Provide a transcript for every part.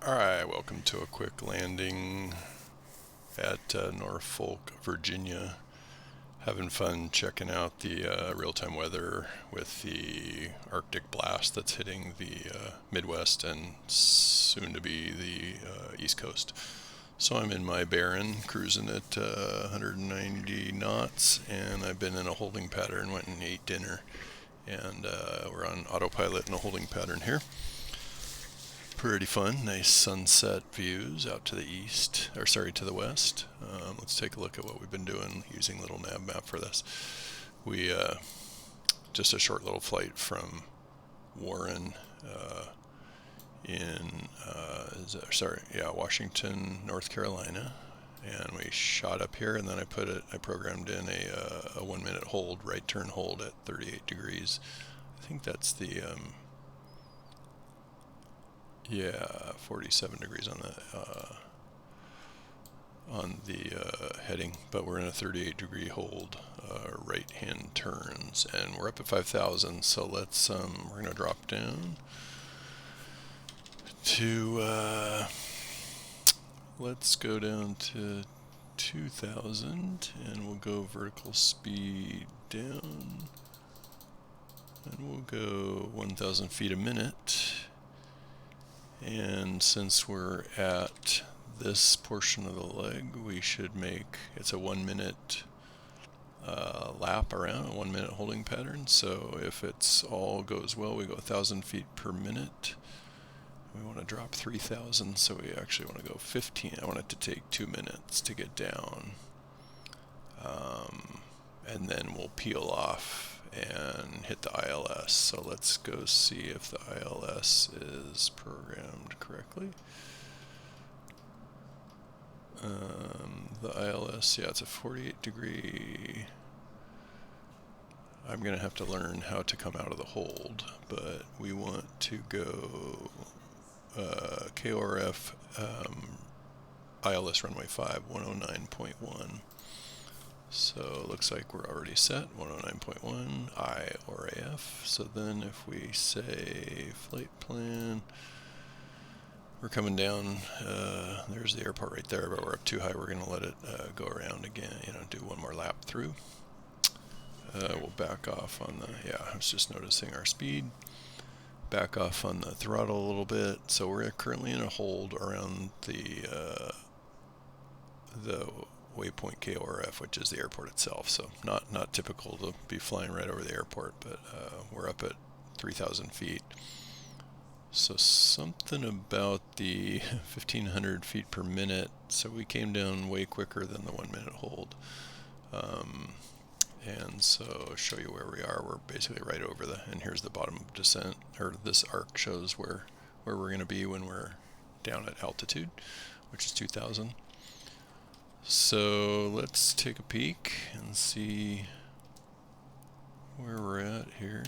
Alright, welcome to a quick landing at Norfolk, Virginia. Having fun checking out the real-time weather with the Arctic blast that's hitting the Midwest and soon to be the East Coast. So I'm in my Baron, cruising at 190 knots, and I've been in a holding pattern, went and ate dinner, and we're on autopilot in a holding pattern here. Pretty fun, nice sunset views out to the east, or sorry, to the west. Let's take a look at what we've been doing using little nav map for this. We just a short little flight from Warren in Washington, North Carolina, and we shot up here, and then I programmed in a 1 minute hold, right turn hold at 38 degrees. I think that's the 47 degrees on the heading, but we're in a 38 degree hold, right hand turns, and we're up at 5,000. So let's we're gonna drop down to let's go down to 2,000, and we'll go vertical speed down, and we'll go 1,000 feet a minute. And since we're at this portion of the leg, we should make, it's a 1 minute lap around, a 1 minute holding pattern. So if it's all goes well, we go 1,000 feet per minute. We want to drop 3,000, so we actually want to go 15. I want it to take 2 minutes to get down. And then we'll peel off and hit the ILS. So let's go see if the ILS is programmed correctly. The ILS, yeah, it's a 48 degree. I'm going to have to learn how to come out of the hold, but we want to go KORF ILS runway 5, 109.1. So it looks like we're already set, 109.1, I or AF. So then if we say flight plan, we're coming down, there's the airport right there, but we're up too high. We're going to let it go around again, do one more lap through. We'll back off on I was just noticing our speed. Back off on the throttle a little bit. So we're currently in a hold around the waypoint KORF, which is the airport itself. So not typical to be flying right over the airport, but we're up at 3,000 feet. So something about the 1,500 feet per minute. So we came down way quicker than the 1 minute hold. And so I'll show you where we are. We're basically right over and here's the bottom of descent, or this arc shows where we're going to be when we're down at altitude, which is 2,000. So let's take a peek and see where we're at here.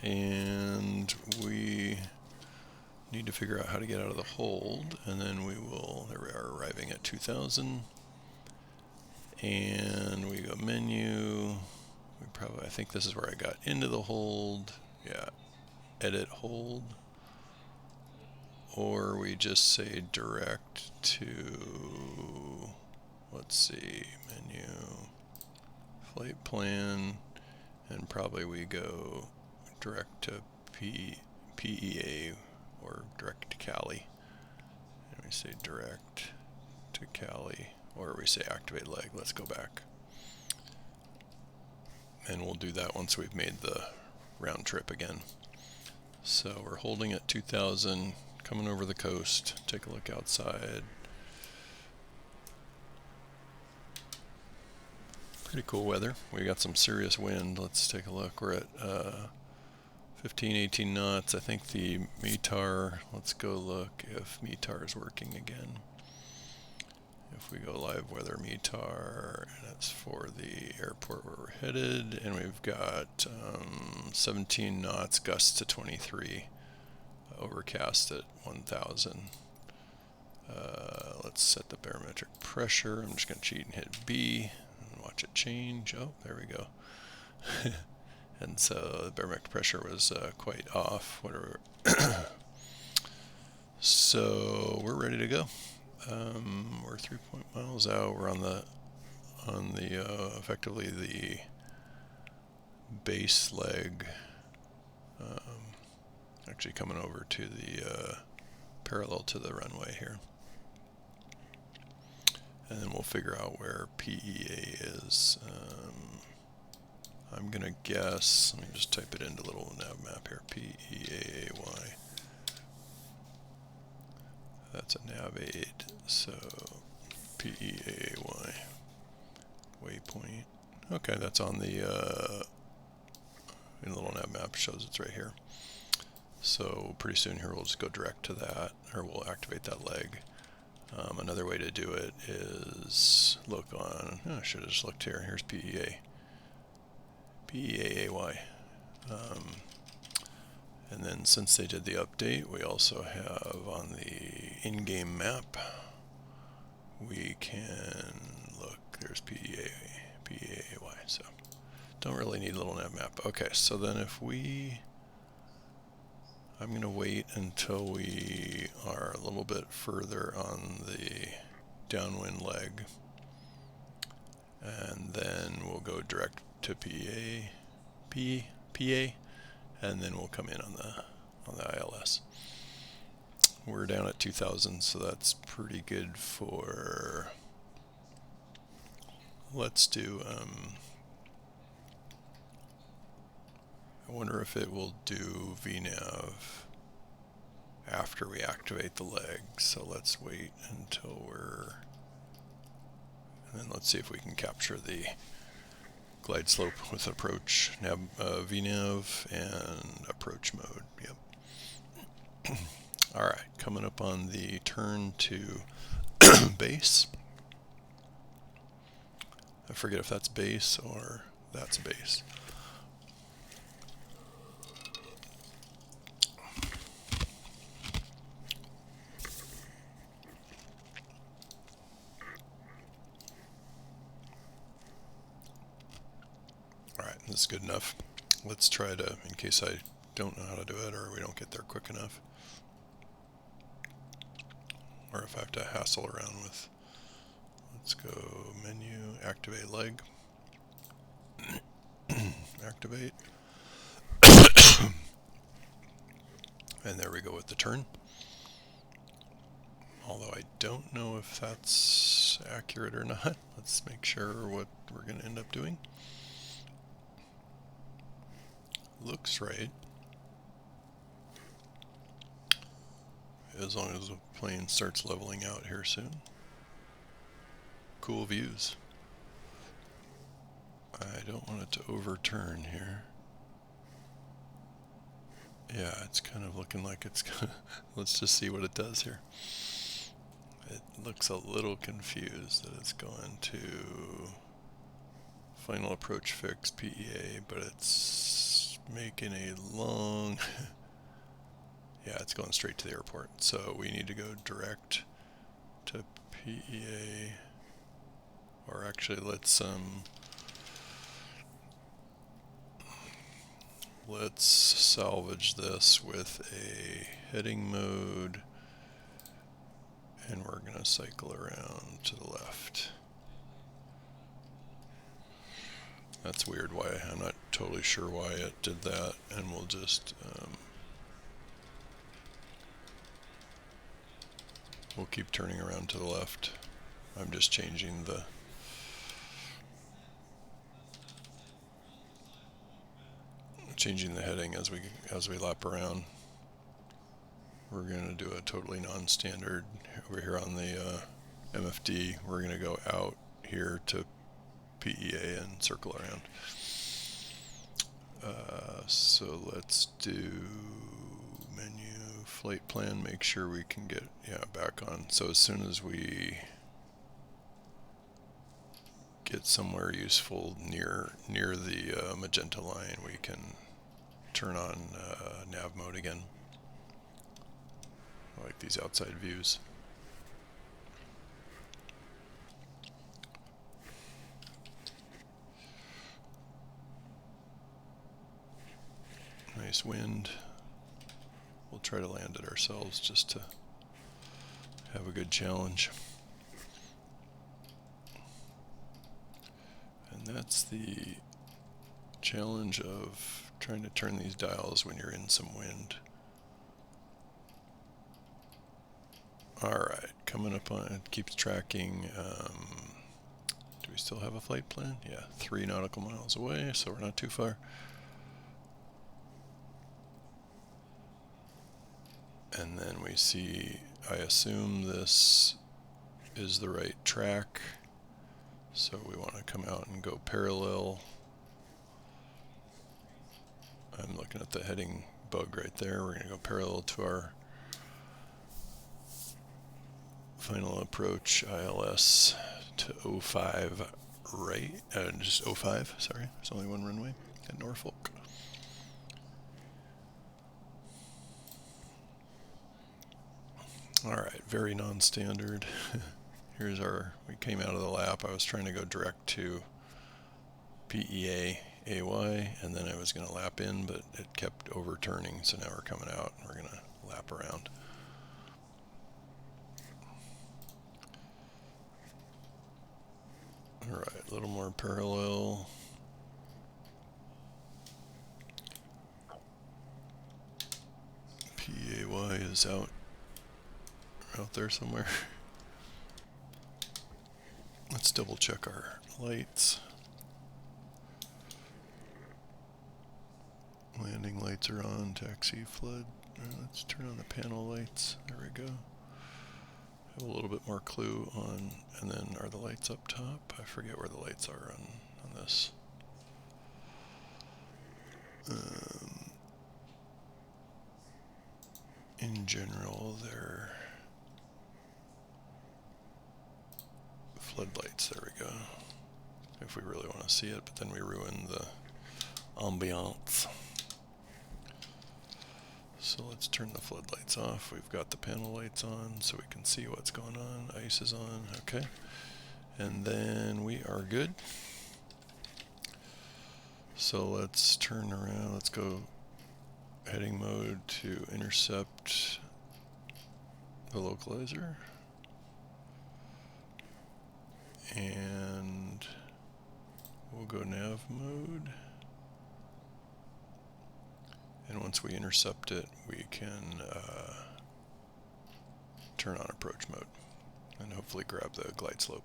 And we need to figure out how to get out of the hold, and then there we are, arriving at 2,000. And we go menu. I think this is where I got into the hold. Yeah, edit hold. Or we just say direct to, let's see, menu, flight plan, and probably we go direct to PEA or direct to Cali. And we say direct to Cali, or we say activate leg. Let's go back. And we'll do that once we've made the round trip again. So we're holding at 2,000. Coming over the coast, take a look outside. Pretty cool weather. We got some serious wind. Let's take a look. We're at 15, 18 knots. I think the METAR, let's go look if METAR is working again. If we go live weather METAR, and it's for the airport where we're headed, and we've got 17 knots, gusts to 23. Overcast at 1,000. Let's set the barometric pressure. I'm just going to cheat and hit B and watch it change. Oh, there we go. And so the barometric pressure was quite off. Whatever. So we're ready to go. We're 3 miles out. We're on the effectively the base leg. Actually coming over to the parallel to the runway here. And then we'll figure out where PEA is. I'm gonna guess, let me just type it into a little nav map here, PEAY. That's a nav aid, so PEAY waypoint. Okay, that's on the in the little nav map, shows it's right here. So pretty soon here we'll just go direct to that, or we'll activate that leg. Another way to do it is look on, I should have just looked here, here's PEA. PEAAY. And then since they did the update, we also have on the in-game map, we can look, there's PEAAY, so don't really need a little nav map. Okay, so then if I'm going to wait until we are a little bit further on the downwind leg, and then we'll go direct to PA, and then we'll come in on the ILS. We're down at 2,000, so that's pretty good for. Let's do. I wonder if it will do VNAV after we activate the leg. So let's wait until and then let's see if we can capture the glide slope with approach VNAV and approach mode. Yep. All right, coming up on the turn to base. I forget if that's base or that's base. Alright, this is good enough. Let's try to, in case I don't know how to do it or we don't get there quick enough, or if I have to hassle around with, let's go menu, activate leg, activate, and there we go with the turn. Although I don't know if that's accurate or not. Let's make sure what we're going to end up doing. Looks right. As long as the plane starts leveling out here soon. Cool views. I don't want it to overturn here. Yeah, it's kind of looking like it's gonna. Let's just see what it does here. It looks a little confused that it's going to final approach fix PEA, but it's making a long. Yeah, it's going straight to the airport. So we need to go direct to PEA, or actually let's salvage this with a heading mode, and we're going to cycle around to the left. That's weird why, I'm not totally sure why it did that, and we'll just we'll keep turning around to the left. I'm just changing the heading as we lap around. We're going to do a totally non-standard over here on the MFD. We're going to go out here to PEA and circle around. So let's do menu, flight plan, make sure we can get back on. So as soon as we get somewhere useful near the magenta line, we can turn on nav mode again. I like these outside views. Nice wind. We'll try to land it ourselves just to have a good challenge. And that's the challenge of trying to turn these dials when you're in some wind. Alright, coming up on it, keeps tracking. Do we still have a flight plan? Yeah, 3 nautical miles away, so we're not too far. And then we see, I assume this is the right track, so we want to come out and go parallel. I'm looking at the heading bug right there. We're going to go parallel to our final approach, ILS to 05 right, just 05, sorry, there's only one runway at Norfolk. Alright, very non-standard. Here's our, we came out of the lap. I was trying to go direct to PEA AY, and then I was going to lap in, but it kept overturning, so now we're coming out and we're going to lap around. Alright, a little more parallel. PEAY is out there somewhere. Let's double check our lights. Landing lights are on, taxi, flood. Let's turn on the panel lights. There we go. Have a little bit more clue on, and then are the lights up top? I forget where the lights are on this. In general, they're floodlights. There we go. If we really want to see it, but then we ruin the ambiance. So let's turn the floodlights off. We've got the panel lights on so we can see what's going on. Ice is on, okay. And then we are good. So let's turn around, let's go heading mode to intercept the localizer. And we'll go nav mode. And once we intercept it, we can turn on approach mode and hopefully grab the glide slope.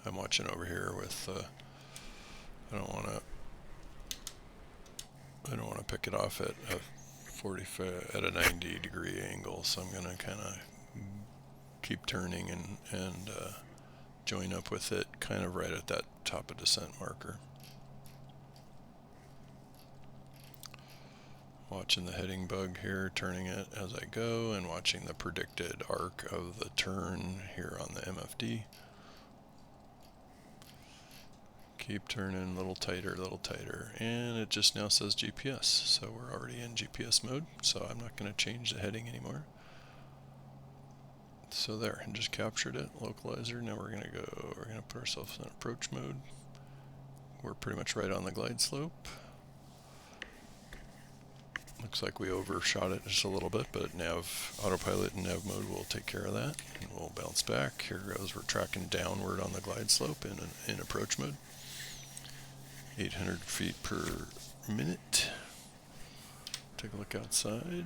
I'm watching over here with, I don't want to pick it off at a 90-degree angle, so I'm going to kind of keep turning and join up with it kind of right at that top of descent marker. Watching the heading bug here, turning it as I go, and watching the predicted arc of the turn here on the MFD. Keep turning a little tighter, and it just now says GPS, so we're already in GPS mode, so I'm not going to change the heading anymore. So there, and just captured it, localizer. Now we're going to put ourselves in approach mode. We're pretty much right on the glide slope. Looks like we overshot it just a little bit, but autopilot and nav mode will take care of that, and we'll bounce back. Here goes, we're tracking downward on the glide slope in approach mode. 800 feet per minute. Take a look outside.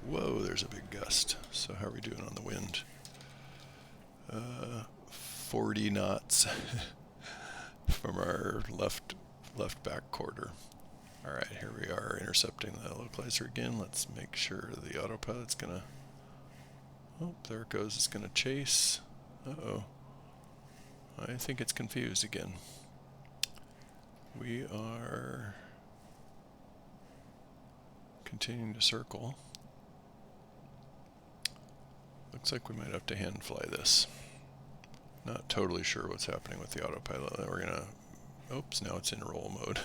Whoa, there's a big gust. So how are we doing on the wind? 40 knots from our left back quarter. Alright, here we are intercepting the localizer again. Let's make sure the autopilot's gonna... Oh, there it goes. It's gonna chase. Uh-oh. I think it's confused again. We are continuing to circle. Looks like we might have to hand fly this. Not totally sure what's happening with the autopilot. We're gonna... Oops, now it's in roll mode.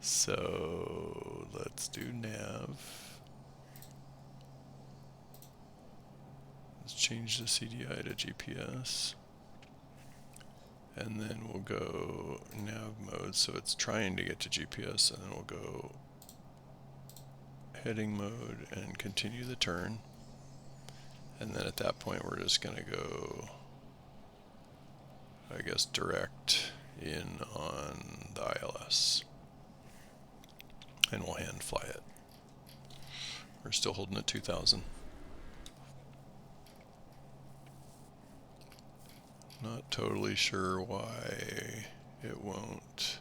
So let's do nav. Let's change the CDI to GPS. And then we'll go nav mode, so it's trying to get to GPS, and then we'll go heading mode and continue the turn. And then at that point we're just going to go, I guess, direct in on the ILS. And we'll hand fly it. We're still holding at 2000. Not totally sure why it won't.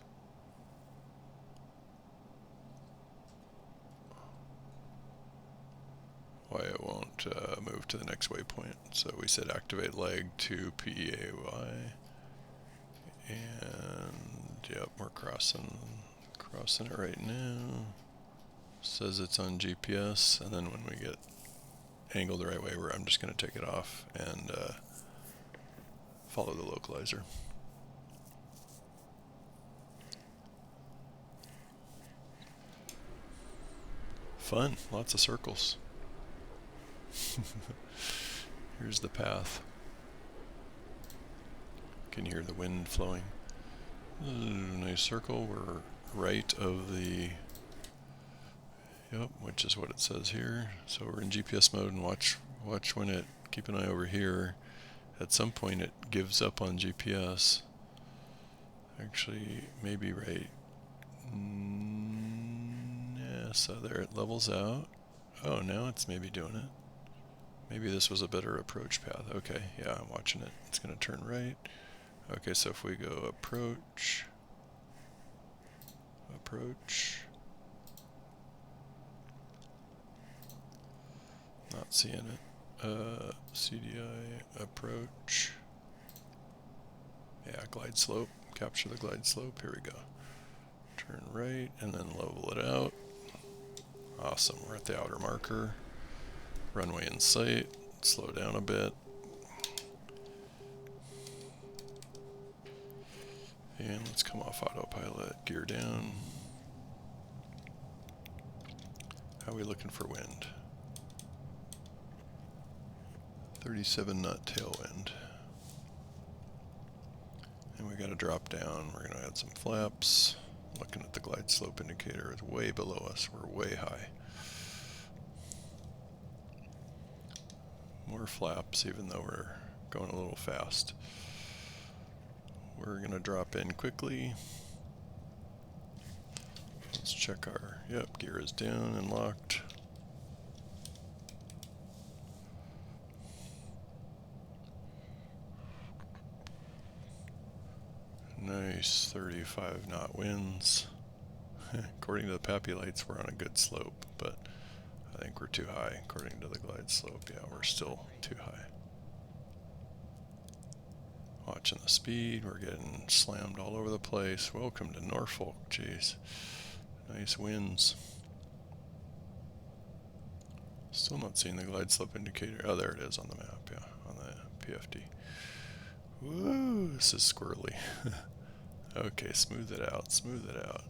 Move to the next waypoint. So we said activate leg to PEAY, and yep, we're crossing it right now. Says it's on GPS, and then when we get angled the right way, I'm just going to take it off and follow the localizer. Fun, lots of circles. Here's the path. Can you hear the wind flowing? Nice circle. We're right of the, yep, which is what it says here. So we're in GPS mode, and watch when it, keep an eye over here. At some point it gives up on GPS. Actually, maybe right. Yeah, so there it levels out. Oh, now it's maybe doing it. Maybe this was a better approach path. Okay, yeah, I'm watching it. It's going to turn right. Okay, so if we go approach, not seeing it. CDI, approach. Yeah, glide slope. Capture the glide slope. Here we go. Turn right and then level it out. Awesome, we're at the outer marker. Runway in sight. Slow down a bit. And let's come off autopilot. Gear down. How are we looking for wind? 37 knot tailwind. And we got to drop down. We're going to add some flaps. Looking at the glide slope indicator, it's way below us. We're way high. More flaps, even though we're going a little fast. We're going to drop in quickly. Let's check our, yep, gear is down and locked. Nice 35 knot winds. According to the PAPI lights, we're on a good slope, but I think we're too high. According to the glide slope, yeah, we're still too high. Watching the speed, we're getting slammed all over the place. Welcome to Norfolk, jeez. Nice winds. Still not seeing the glide slope indicator. Oh, there it is on the map, yeah, on the PFD. Woo, this is squirrely. Okay, smooth it out, smooth it out.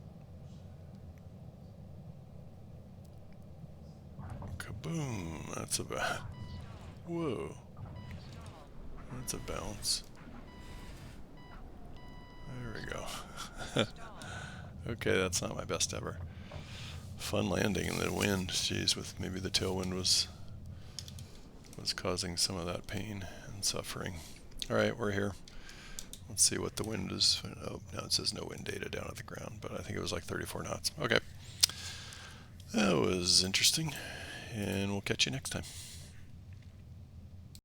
Kaboom, that's a whoa. That's a bounce. There we go. Okay, that's not my best ever. Fun landing in the wind. Jeez, with maybe the tailwind was causing some of that pain and suffering. All right, we're here. Let's see what the wind is. Oh, now it says no wind data down at the ground, but I think it was like 34 knots. Okay. That was interesting, and we'll catch you next time.